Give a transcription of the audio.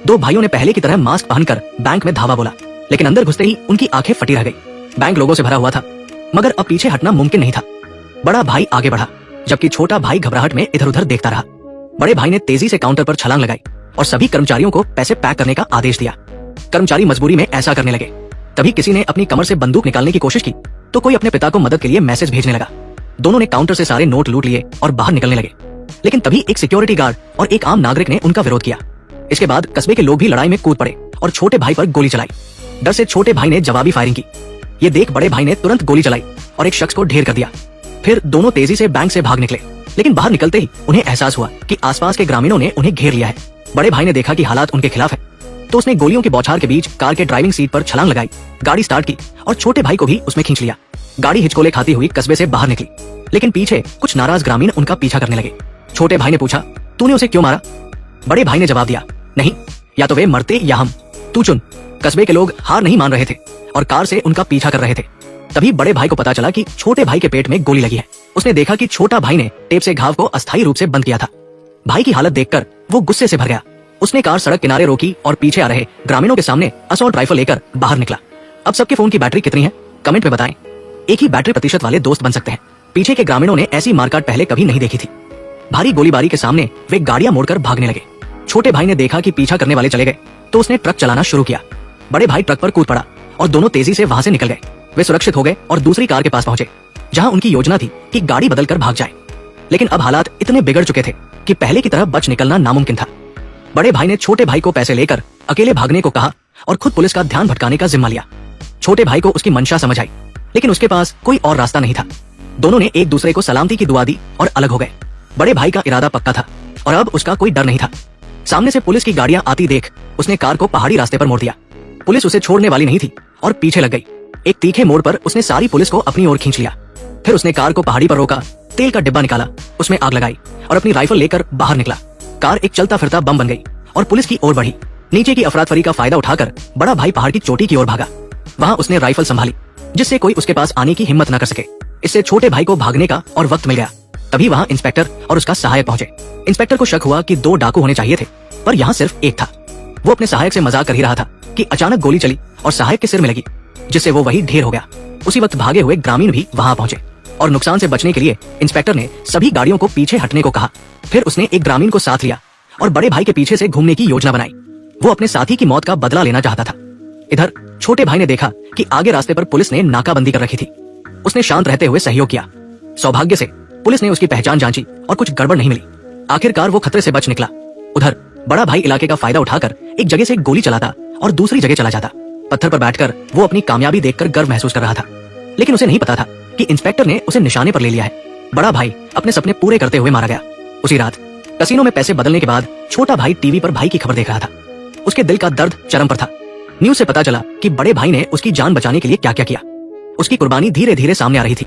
दो भाइयों ने पहले की तरह मास्क पहनकर बैंक में धावा बोला, लेकिन अंदर घुसते ही उनकी आंखें फटी रह गई। बैंक लोगों से भरा हुआ था, मगर अब पीछे हटना मुमकिन नहीं था। बड़ा भाई आगे बढ़ा, जबकि छोटा भाई घबराहट में इधर उधर देखता रहा। बड़े भाई ने तेजी से काउंटर पर छलांग लगाई और सभी कर्मचारियों को पैसे पैक करने का आदेश दिया। कर्मचारी मजबूरी में ऐसा करने लगे। तभी किसी ने अपनी कमर से बंदूक निकालने की कोशिश की तो कोई अपने पिता को मदद के लिए मैसेज भेजने लगा। दोनों ने काउंटर से सारे नोट लूट लिए और बाहर निकलने लगे, लेकिन तभी एक सिक्योरिटी गार्ड और एक आम नागरिक ने उनका विरोध किया। इसके बाद कस्बे के लोग भी लड़ाई में कूद पड़े और छोटे भाई पर गोली चलाई। डर से छोटे भाई ने जवाबी फायरिंग की। ये देख बड़े भाई ने तुरंत गोली चलाई और एक शख्स को ढेर कर दिया। फिर दोनों तेजी से बैंक से भाग निकले, लेकिन बाहर निकलते ही उन्हें एहसास हुआ कि आसपास के ग्रामीणों ने उन्हें घेर लिया है। बड़े भाई ने देखा कि हालात उनके खिलाफ है, तो उसने गोलियों की बौछार के बीच कार के ड्राइविंग सीट पर छलांग लगाई, गाड़ी स्टार्ट की और छोटे भाई को भी उसमें खींच लिया। गाड़ी हिचकोले खाती हुई कस्बे से बाहर निकली, लेकिन पीछे कुछ नाराज ग्रामीण उनका पीछा करने लगे। छोटे भाई ने पूछा, तूने उसे क्यों मारा? बड़े भाई ने जवाब दिया, नहीं, या तो वे मरते या हम, तू चुन। कस्बे के लोग हार नहीं मान रहे थे और कार से उनका पीछा कर रहे थे। तभी बड़े भाई को पता चला कि छोटे भाई के पेट में गोली लगी है। उसने देखा कि छोटा भाई ने टेप से घाव को अस्थायी रूप से बंद किया था। भाई की हालत देखकर वो गुस्से से भर गया। उसने कार सड़क किनारे रोकी और पीछे आ रहे ग्रामीणों के सामने असॉल्ट राइफल लेकर बाहर निकला। अब सबके फोन की बैटरी कितनी है, कमेंट में बताएं। एक ही बैटरी प्रतिशत वाले दोस्त बन सकते हैं। पीछे के ग्रामीणों ने ऐसी मारकाट पहले कभी नहीं देखी थी। भारी गोलीबारी के सामने वे गाड़ियां मोड़कर भागने लगे। छोटे भाई ने देखा कि पीछा करने वाले चले गए तो उसने ट्रक चलाना शुरू किया। बड़े भाई ट्रक पर कूद पड़ा और दोनों तेजी से वहां से निकल गए। वे सुरक्षित हो गए और दूसरी कार के पास पहुंचे, जहां उनकी योजना थी कि गाड़ी बदलकर भाग जाए। लेकिन अब हालात इतने बिगड़ चुके थे कि पहले की तरह बच निकलना नामुमकिन था। बड़े भाई ने छोटे भाई को पैसे लेकर अकेले भागने को कहा और खुद पुलिस का ध्यान भटकाने का जिम्मा लिया। छोटे भाई को उसकी मंशा समझ आई, लेकिन उसके पास कोई और रास्ता नहीं था। दोनों ने एक दूसरे को सलामती की दुआ दी और अलग हो गए। बड़े भाई का इरादा पक्का था और अब उसका कोई डर नहीं था। सामने से पुलिस की गाड़ियां आती देख उसने कार को पहाड़ी रास्ते पर मोड़ दिया। पुलिस उसे छोड़ने वाली नहीं थी और पीछे लग गई। एक तीखे मोड़ पर उसने सारी पुलिस को अपनी ओर खींच लिया। फिर उसने कार को पहाड़ी पर रोका, तेल का डिब्बा निकाला, उसमें आग लगाई और अपनी राइफल लेकर बाहर निकला। कार एक चलता फिरता बम बन गई और पुलिस की ओर बढ़ी। नीचे की अफरातफरी का फायदा उठाकर बड़ा भाई पहाड़ की चोटी की ओर भागा। वहां उसने राइफल संभाली, जिससे कोई उसके पास आने की हिम्मत न कर सके। इससे छोटे भाई को भागने का और वक्त मिल गया। तभी वहां इंस्पेक्टर और उसका सहायक पहुंचे। इंस्पेक्टर को शक हुआ कि 2 डाकू होने चाहिए थे, पर यहाँ सिर्फ एक था। वो अपने सहायक से मजाक कर ही रहा था कि अचानक गोली चली और सहायक के सिर में लगी, जिससे वो वही ढेर हो गया। उसी वक्त भागे हुए ग्रामीण भी वहां पहुंचे और नुकसान से बचने के लिए इंस्पेक्टर ने सभी गाड़ियों को पीछे हटने को कहा। फिर उसने एक ग्रामीण को साथ लिया और बड़े भाई के पीछे से घूमने की योजना बनाई। वो अपने साथी की मौत का बदला लेना चाहता था। इधर छोटे भाई ने देखा कि आगे रास्ते पर पुलिस ने नाकाबंदी कर रखी थी। उसने शांत रहते हुए सहयोग किया। सौभाग्य से पुलिस ने उसकी पहचान जांची और कुछ गड़बड़ नहीं मिली। आखिरकार वो खतरे से बच निकला। उधर बड़ा भाई इलाके का फायदा उठाकर एक जगह से गोली चलाता और दूसरी जगह चला जाता। पत्थर पर बैठकर वो अपनी कामयाबी देखकर गर्व महसूस कर रहा था, लेकिन उसे नहीं पता था कि इंस्पेक्टर ने उसे निशाने पर ले लिया है। बड़ा भाई अपने सपने पूरे करते हुए मारा गया। उसी रात कसीनो में पैसे बदलने के बाद छोटा भाई टीवी पर भाई की खबर देख रहा था। उसके दिल का दर्द चरम पर था। न्यूज से पता चला कि बड़े भाई ने उसकी जान बचाने के लिए क्या क्या किया। उसकी कुर्बानी धीरे धीरे सामने आ रही थी।